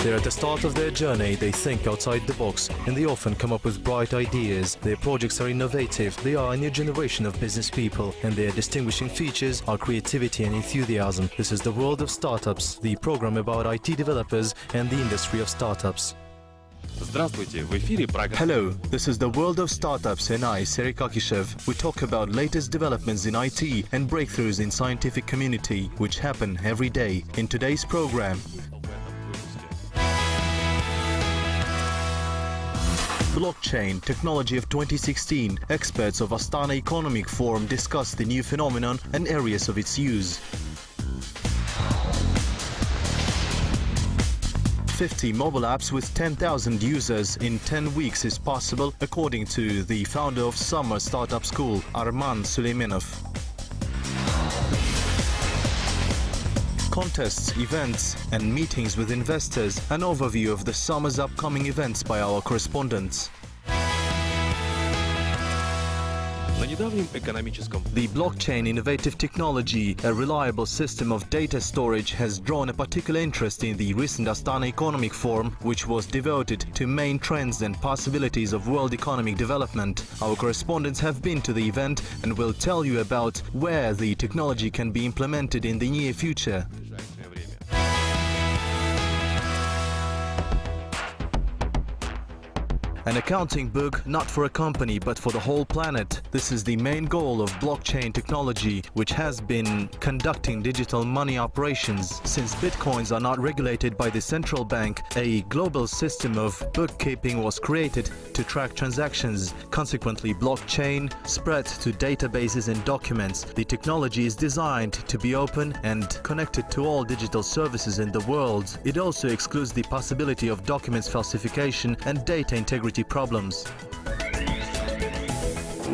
They're at the start of their journey, they think outside the box, and they often come up with bright ideas. Their projects are innovative, they are a new generation of business people, and their distinguishing features are creativity and enthusiasm. This is the world of startups, the program about IT developers and the industry of startups. Hello, this is the world of startups and I, Sergei Kakishev. We talk about latest developments in IT and breakthroughs in scientific community, which happen every day. In today's program, blockchain, technology of 2016. Experts of Astana Economic Forum discuss the new phenomenon and areas of its use. 50 mobile apps with 10,000 users in 10 weeks is possible, according to the founder of Summer Startup School, Arman Suleimenov. Contests, events and meetings with investors. An overview of the summer's upcoming events by our correspondents. The blockchain innovative technology, a reliable system of data storage, has drawn a particular interest in the recent Astana Economic Forum, which was devoted to main trends and possibilities of world economic development. Our correspondents have been to the event and will tell you about where the technology can be implemented in the near future. An accounting book not for a company but for the whole planet. This is the main goal of blockchain technology, which has been conducting digital money operations. Since bitcoins are not regulated by the central bank, a global system of bookkeeping was created to track transactions. Consequently, blockchain spread to databases and documents. The technology is designed to be open and connected to all digital services in the world. It also excludes the possibility of documents falsification and data integrity problems. In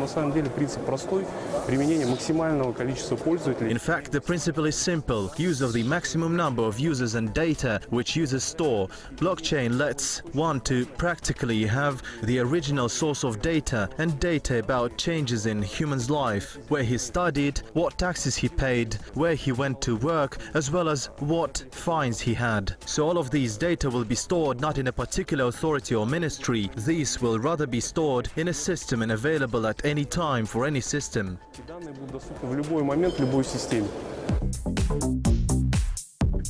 fact, the principle is simple. Use of the maximum number of users and data which users store. Blockchain lets one to practically have the original source of data and data about changes in human's life, where he studied, what taxes he paid, where he went to work, as well as what fines he had. So all of these data will be stored not in a particular authority or ministry. These will rather be stored in a system and available at any time for any system.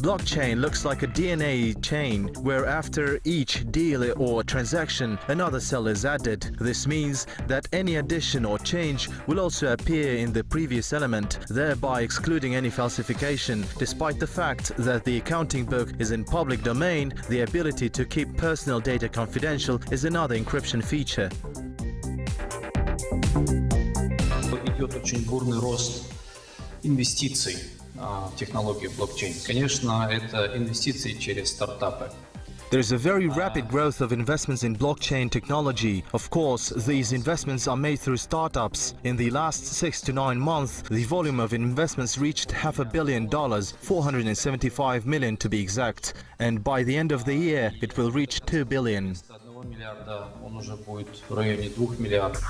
Blockchain looks like a DNA chain, where after each deal or transaction, another cell is added. This means that any addition or change will also appear in the previous element, thereby excluding any falsification. Despite the fact that the accounting book is in public domain, the ability to keep personal data confidential is another encryption feature. Идет очень бурный рост инвестиций в технологию блокчейн. Конечно, это инвестиции через стартапы. There is a very rapid growth of investments in blockchain technology. Of course, these investments are made through startups. In the last 6 to 9 months, the volume of investments reached $500 million, 475 million to be exact, and by the end of the year, it will reach 2 billion. Он уже будет в районе 2 миллиардов.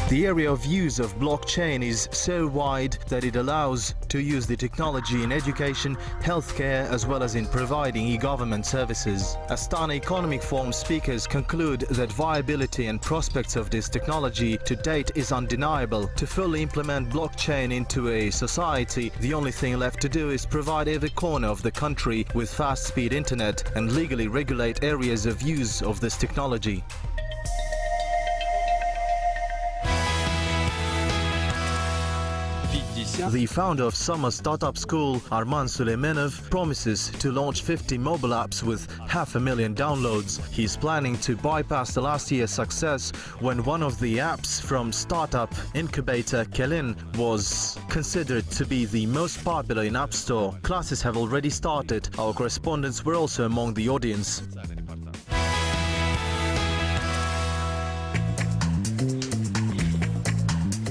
The area of use of blockchain is so wide that it allows to use the technology in education, healthcare, as well as in providing e-government services. Astana Economic Forum speakers conclude that viability and prospects of this technology to date is undeniable. To fully implement blockchain into a society, the only thing left to do is provide every corner of the country with fast-speed internet and legally regulate areas of use of this technology. The founder of Summer Startup School, Arman Suleimenov, promises to launch 50 mobile apps with 500,000 downloads. He's planning to bypass the last year's success when one of the apps from startup incubator Kelin was considered to be the most popular in App Store. Classes have already started. Our correspondents were also among the audience.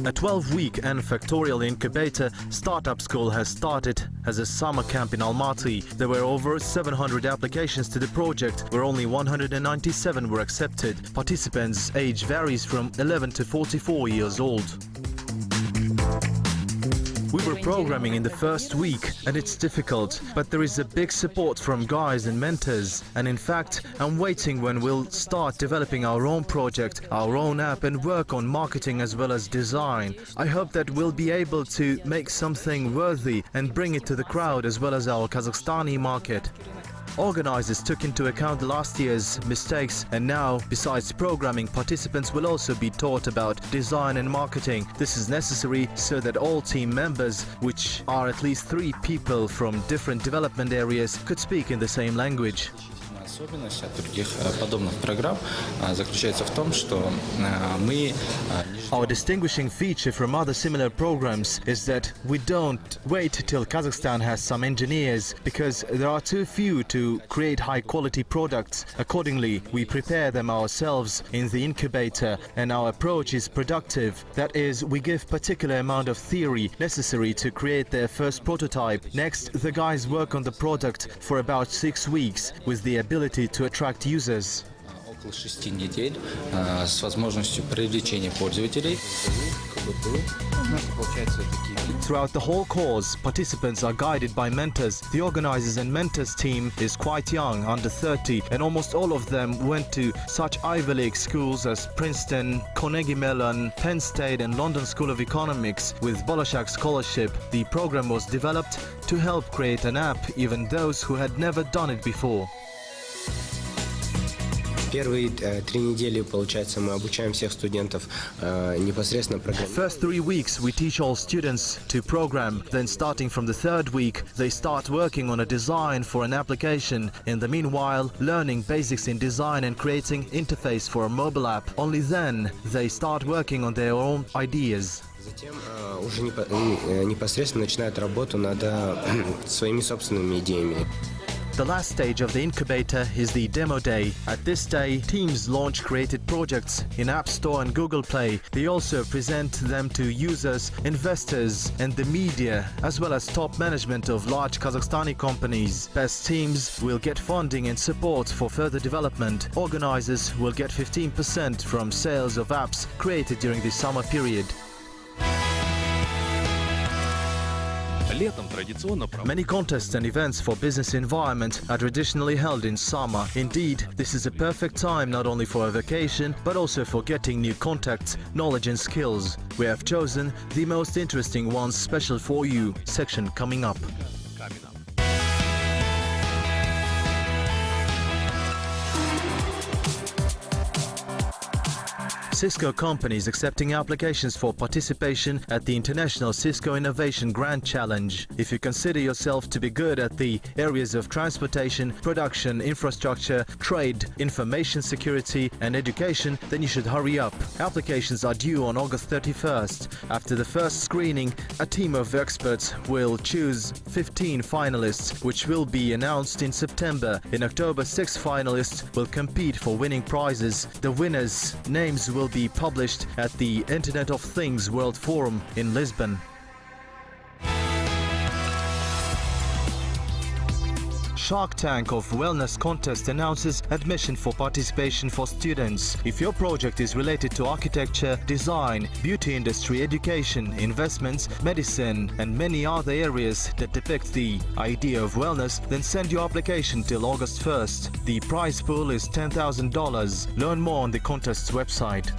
A 12-week and factorial incubator startup school has started as a summer camp in Almaty. There were over 700 applications to the project, where only 197 were accepted. Participants' age varies from 11 to 44 years old. We were programming in the first week and it's difficult, but there is a big support from guys and mentors. And in fact, I'm waiting when we'll start developing our own project, our own app, and work on marketing as well as design. I hope that we'll be able to make something worthy and bring it to the crowd as well as our Kazakhstani market. Organizers took into account last year's mistakes, and now, besides programming, participants will also be taught about design and marketing. This is necessary so that all team members, which are at least 3 people from different development areas, could speak in the same language. Особенность от других подобных программ заключается в том, что мы... Our distinguishing feature from other similar programs is that we don't wait till Kazakhstan has some engineers, because there are too few to create high-quality products. Accordingly, we prepare them ourselves in the incubator, and our approach is productive. That is, we give particular amount of theory necessary to create their first prototype. Next, the guys work on the product for about 6 weeks with the ability to attract users. Около 6 недель с возможностью привлечения пользователей. Throughout the whole course, participants are guided by mentors. The organizers and mentors team is quite young, under 30, and almost all of them went to such Ivy League schools as Princeton, Carnegie Mellon, Penn State and London School of Economics with Bolshak scholarship. The program was developed to help create an app, even those who had never done it before. Первые 3 недели, получается, мы обучаем всех студентов непосредственно программированию. First 3 weeks we teach all students to program. Then starting from the 3rd week, they start working on a design for an application. In the meanwhile, learning basics in design and creating interface for a mobile app. Only then they start working on their own ideas. Затем уже непосредственно начинают работу над своими собственными идеями. The last stage of the incubator is the demo day. At this day, teams launch created projects in App Store and Google Play. They also present them to users, investors and the media, as well as top management of large Kazakhstani companies. Best teams will get funding and support for further development. Organizers will get 15% from sales of apps created during the summer period. Many contests and events for business environment are traditionally held in summer. Indeed, this is a perfect time not only for a vacation, but also for getting new contacts, knowledge and skills. We have chosen the most interesting ones special for you section coming up. Cisco companies accepting applications for participation at the International Cisco Innovation Grand Challenge. If you consider yourself to be good at the areas of transportation, production, infrastructure, trade, information security and education, then you should hurry up. Applications are due on August 31st. After the first screening, a team of experts will choose 15 finalists, which will be announced in September. In October, 6 finalists will compete for winning prizes. The winners' names will be published at the Internet of Things World Forum in Lisbon. Shark Tank of Wellness Contest announces admission for participation for students. If your project is related to architecture, design, beauty industry, education, investments, medicine and many other areas that depict the idea of wellness, then send your application till August 1st. The prize pool is $10,000. Learn more on the contest's website.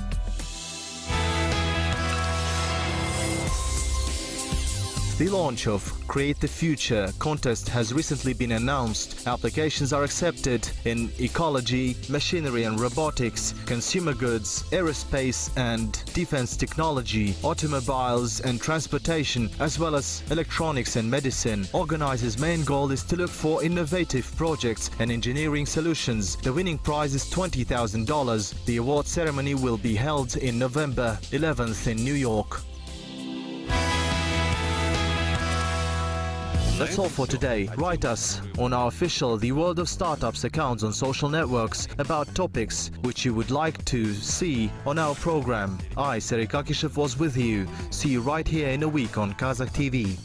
The launch of Create the Future contest has recently been announced. Applications are accepted in ecology, machinery and robotics, consumer goods, aerospace and defense technology, automobiles and transportation, as well as electronics and medicine. Organizers' main goal is to look for innovative projects and engineering solutions. The winning prize is $20,000. The award ceremony will be held in November 11th in New York. That's all for today. Write us on our official The World of Startups accounts on social networks about topics which you would like to see on our program. I, Serhii Kakishev, was with you. See you right here in a week on Kazakh TV.